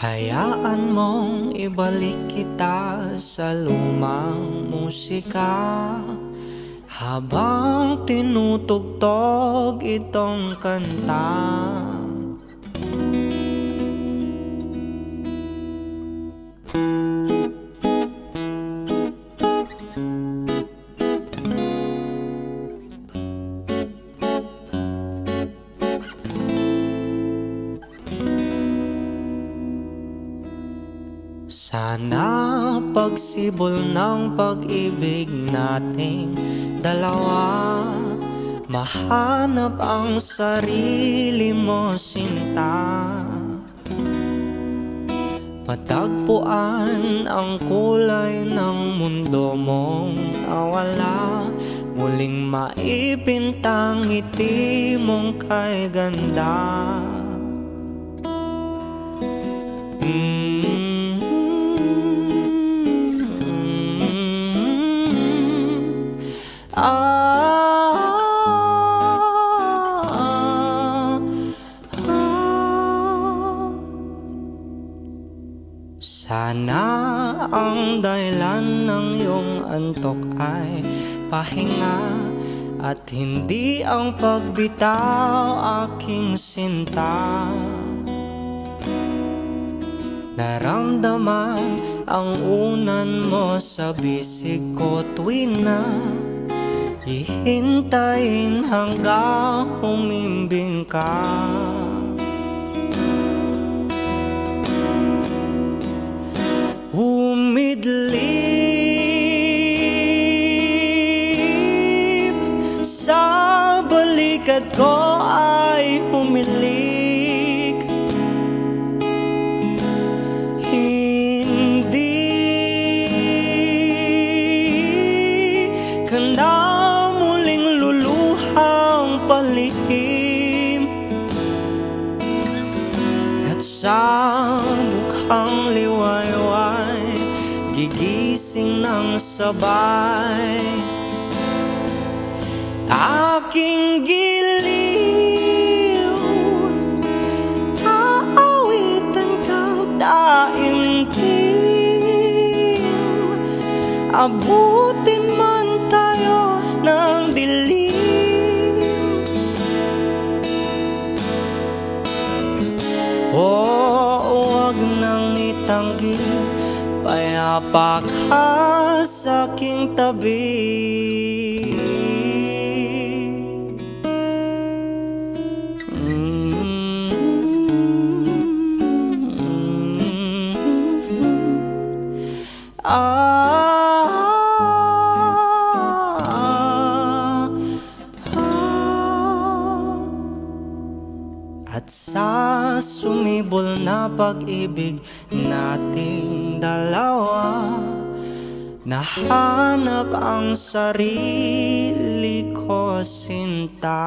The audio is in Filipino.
Hayaan mong ibalik kita sa lumang musika habang tinutugtog itong kanta. Sana pagsibol ng pag-ibig nating dalawa, mahanap ang sarili mo, sinta. Matagpuan ang kulay ng mundo mong nawala, muling maipintang ngiti mong kay ganda. Sana ang dahilan ng iyong antok ay pahinga at hindi ang pagbitaw, aking sinta. Naramdaman ang unan mo sa bisig ko tuwing na hihintayin hanggang humimbing ka. Humidlip sa balikat ko ay humilik, hindi ka na muling luluhang palihim, at sa bukhang liwayway gigising ng sabay aking giliw, aawitan kang daimtim, abutin man tayo ng dilim. Huwag nang itanggi, payapa ka sa aking tabi. At sa sumibol na pag-ibig nating dalawa, nahanap ang sarili ko, sinta.